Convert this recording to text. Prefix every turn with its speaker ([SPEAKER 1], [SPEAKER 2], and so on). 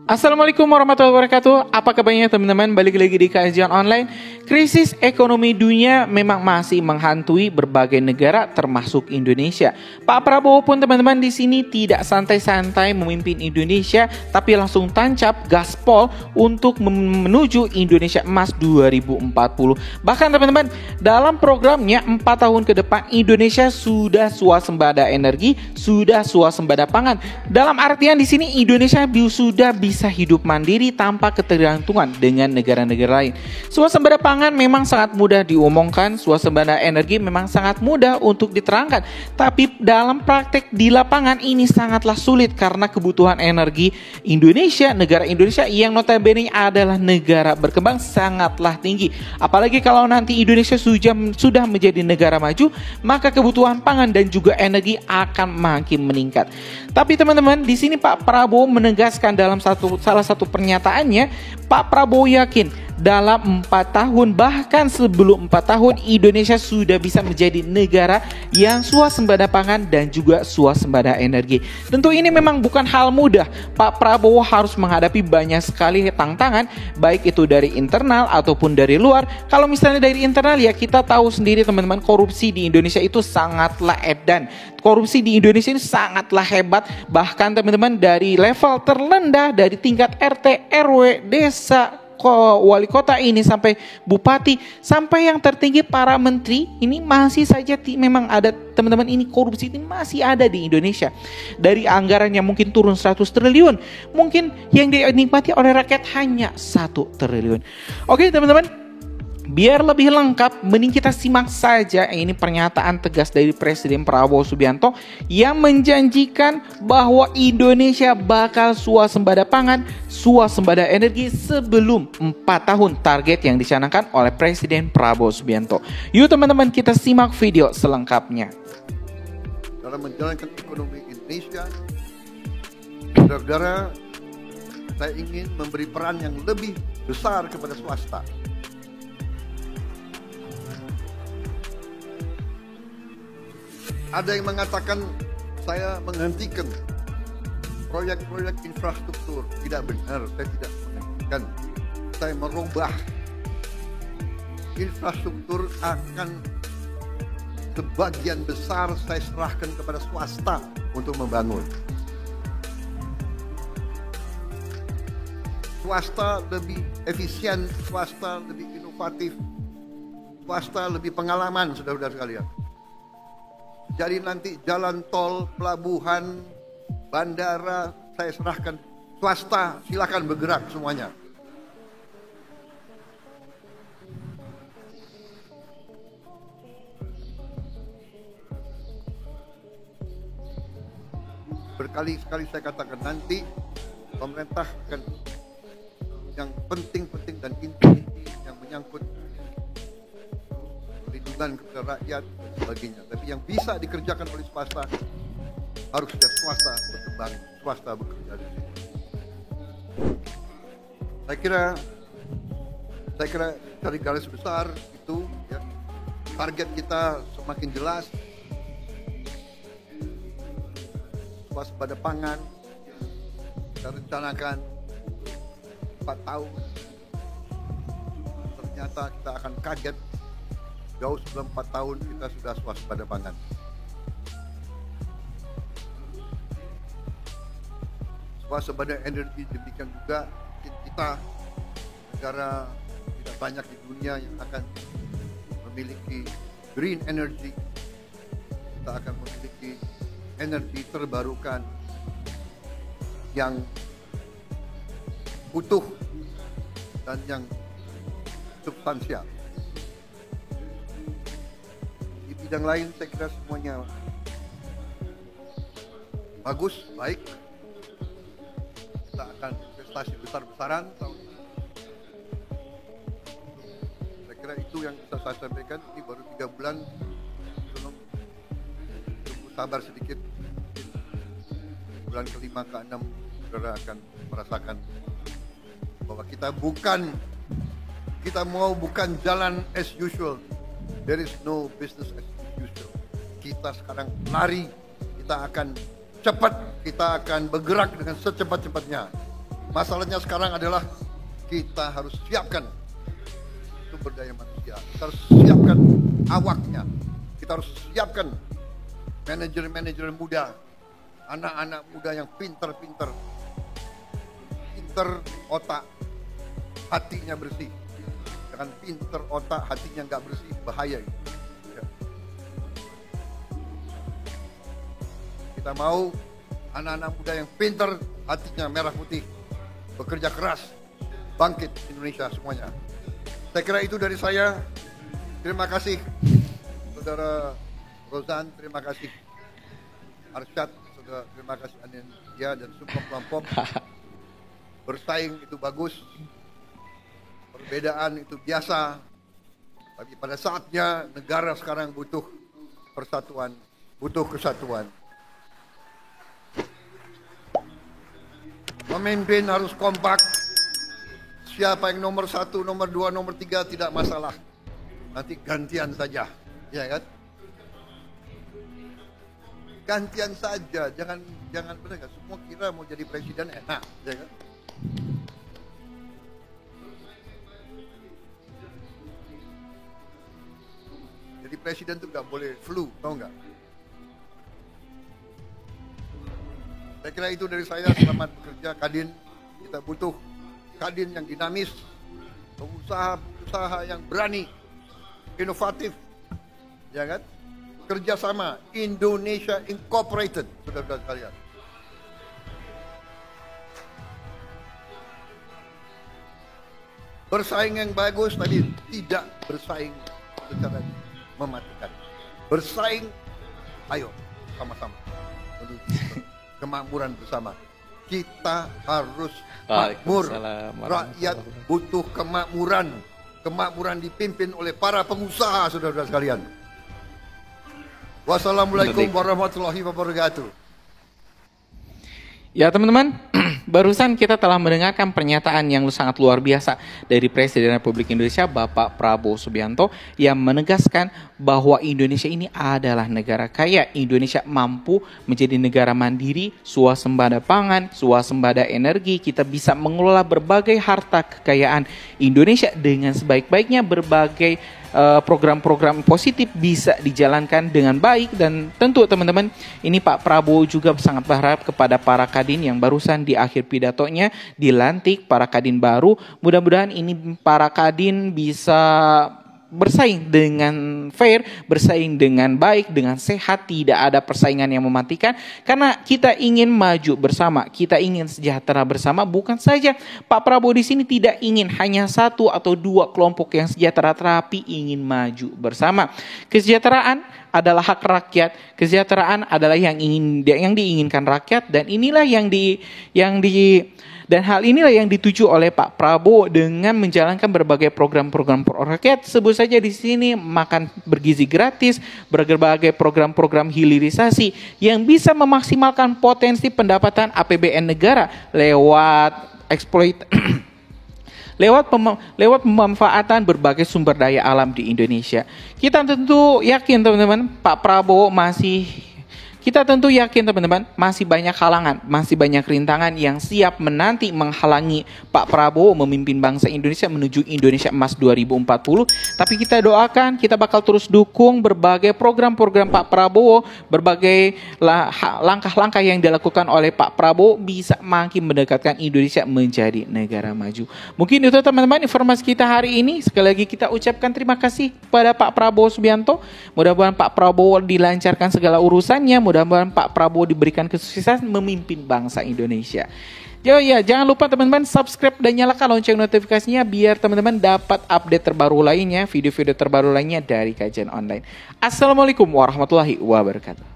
[SPEAKER 1] Assalamualaikum warahmatullahi wabarakatuh. Apa kabarnya teman-teman? Balik lagi di kajian online. Krisis ekonomi dunia memang masih menghantui berbagai negara termasuk Indonesia. Pak Prabowo pun teman-teman di sini tidak santai-santai memimpin Indonesia, tapi langsung tancap gaspol untuk menuju Indonesia Emas 2040. Bahkan teman-teman, dalam programnya 4 tahun ke depan Indonesia sudah swasembada energi, sudah swasembada pangan. Dalam artian di sini Indonesia sudah bisa hidup mandiri tanpa ketergantungan dengan negara-negara lain. Swasembada pangan memang sangat mudah diomongkan, swasembada energi memang sangat mudah untuk diterangkan. Tapi dalam praktek di lapangan ini sangatlah sulit karena kebutuhan energi Indonesia, negara Indonesia yang notabene adalah negara berkembang sangatlah tinggi. Apalagi kalau nanti Indonesia sudah menjadi negara maju, maka kebutuhan pangan dan juga energi akan makin meningkat. Tapi teman-teman, di sini Pak Prabowo menegaskan dalam salah satu pernyataannya, Pak Prabowo yakin dalam 4 tahun bahkan sebelum 4 tahun Indonesia sudah bisa menjadi negara yang swasembada pangan dan juga swasembada energi. Tentu ini memang bukan hal mudah. Pak Prabowo harus menghadapi banyak sekali tantangan, baik itu dari internal ataupun dari luar. Kalau misalnya dari internal, ya kita tahu sendiri teman-teman, korupsi di Indonesia itu sangatlah edan. Korupsi di Indonesia ini sangatlah hebat. Bahkan teman-teman, dari level terendah, dari tingkat RT, RW, desa, wali kota ini sampai bupati, sampai yang tertinggi para menteri, ini masih saja memang ada teman-teman, ini korupsi ini masih ada di Indonesia. Dari anggaran yang mungkin turun 100 triliun, mungkin yang dinikmati oleh rakyat hanya 1 triliun. Oke teman-teman, biar lebih lengkap, mending kita simak saja ini pernyataan tegas dari Presiden Prabowo Subianto yang menjanjikan bahwa Indonesia bakal swasembada pangan, swasembada energi sebelum 4 tahun target yang dicanangkan oleh Presiden Prabowo Subianto. Yuk teman-teman, kita simak video selengkapnya.
[SPEAKER 2] Dalam menjalankan ekonomi Indonesia, saudara-saudara, saya ingin memberi peran yang lebih besar kepada swasta. Ada yang mengatakan saya menghentikan proyek-proyek infrastruktur. Tidak benar, saya tidak menghentikan. Saya merubah. Infrastruktur akan sebagian besar saya serahkan kepada swasta untuk membangun. Swasta lebih efisien, swasta lebih inovatif, swasta lebih pengalaman, saudara-saudara sekalian. Jadi nanti jalan tol, pelabuhan, bandara, saya serahkan swasta, silakan bergerak semuanya. Berkali-kali saya katakan nanti pemerintah akan yang penting-penting dan inti yang menyangkut perlindungan kepada rakyat dan sebagainya. Tapi yang bisa dikerjakan oleh swasta harus setiap swasta berkembang, swasta bekerja di situ. Saya kira dari garis besar itu ya, target kita semakin jelas. Swasembada pangan kita rencanakan 4 tahun. Ternyata kita akan kaget jauh sebelum 4 tahun kita sudah swasembada pangan. Swasembada energi demikian juga, kita negara tidak banyak di dunia yang akan memiliki green energy. Kita akan memiliki energi terbarukan yang utuh dan yang substansial. Di bidang lain saya kira semuanya bagus, baik. Kita akan investasi besar-besaran tahun ini. Saya kira itu yang bisa saya sampaikan. Ini baru 3 bulan, belum sabar sedikit. Bulan ke-5 ke-6 saudara akan merasakan bahwa kita bukan jalan as usual. There is no business as usual. Kita sekarang lari, kita akan cepat, kita akan bergerak dengan secepat-cepatnya. Masalahnya sekarang adalah kita harus siapkan sumber daya manusia, kita harus siapkan awaknya, kita harus siapkan manajer-manajer muda, anak-anak muda yang pinter otak, hatinya bersih. Jangan pinter otak, hatinya nggak bersih, bahaya ini. Ya. Kita mau anak-anak muda yang pinter, hatinya merah putih, bekerja keras, bangkit Indonesia semuanya. Saya kira itu dari saya. Terima kasih Saudara Rozan, terima kasih Arsyad, Saudara, terima kasih Anindya dan semua kelompok. Bersaing itu bagus, perbedaan itu biasa, tapi pada saatnya negara sekarang butuh persatuan, butuh kesatuan. Pemimpin harus kompak. Siapa yang nomor 1, nomor 2, nomor 3 tidak masalah. Nanti gantian saja, ya kan? Gantian saja, jangan benar. Semua kira mau jadi presiden enak, ya kan? Jadi presiden itu nggak boleh flu, tahu nggak? Saya kira itu dari saya. Selamat bekerja Kadin. Kita butuh Kadin yang dinamis, pengusaha yang berani, inovatif, ya kan? Kerjasama Indonesia Incorporated, saudara-saudara sekalian. Bersaing yang bagus tadi, tidak bersaing secara mematikan. Bersaing, ayo sama-sama menuju kemakmuran bersama. Kita harus makmur. Rakyat butuh kemakmuran. Kemakmuran dipimpin oleh para pengusaha, saudara-saudara sekalian. Wassalamualaikum warahmatullahi wabarakatuh.
[SPEAKER 1] Ya teman-teman, barusan kita telah mendengarkan pernyataan yang sangat luar biasa dari Presiden Republik Indonesia Bapak Prabowo Subianto yang menegaskan bahwa Indonesia ini adalah negara kaya. Indonesia mampu menjadi negara mandiri, swasembada pangan, swasembada energi. Kita bisa mengelola berbagai harta kekayaan Indonesia dengan sebaik-baiknya. Berbagai program-program positif bisa dijalankan dengan baik. Dan tentu teman-teman, ini Pak Prabowo juga sangat berharap kepada para kadin yang barusan di akhir pidatonya dilantik, para kadin baru. Mudah-mudahan ini para kadin bisa bersaing dengan fair, bersaing dengan baik, dengan sehat, tidak ada persaingan yang mematikan. Karena kita ingin maju bersama, kita ingin sejahtera bersama. Bukan saja Pak Prabowo di sini tidak ingin hanya 1 atau 2 kelompok yang sejahtera, tapi ingin maju bersama. Kesejahteraan adalah hak rakyat, kesejahteraan adalah yang diinginkan rakyat, dan inilah dan hal inilah yang dituju oleh Pak Prabowo dengan menjalankan berbagai program-program pro rakyat. Sebut saja di sini makan bergizi gratis, berbagai program-program hilirisasi yang bisa memaksimalkan potensi pendapatan APBN negara lewat lewat pemanfaatan berbagai sumber daya alam di Indonesia. Kita tentu yakin teman-teman, masih banyak halangan, masih banyak rintangan yang siap menanti menghalangi Pak Prabowo memimpin bangsa Indonesia menuju Indonesia Emas 2040. Tapi kita doakan, kita bakal terus dukung berbagai program-program Pak Prabowo, berbagai langkah-langkah yang dilakukan oleh Pak Prabowo bisa makin mendekatkan Indonesia menjadi negara maju. Mungkin itu teman-teman informasi kita hari ini. Sekali lagi kita ucapkan terima kasih kepada Pak Prabowo Subianto. Mudah-mudahan Pak Prabowo dilancarkan segala urusannya. Mudah-mudahan Pak Prabowo diberikan kesuksesan memimpin bangsa Indonesia. Jangan lupa teman-teman subscribe dan nyalakan lonceng notifikasinya biar teman-teman dapat update terbaru lainnya, video-video terbaru lainnya dari Kajian Online. Assalamualaikum warahmatullahi wabarakatuh.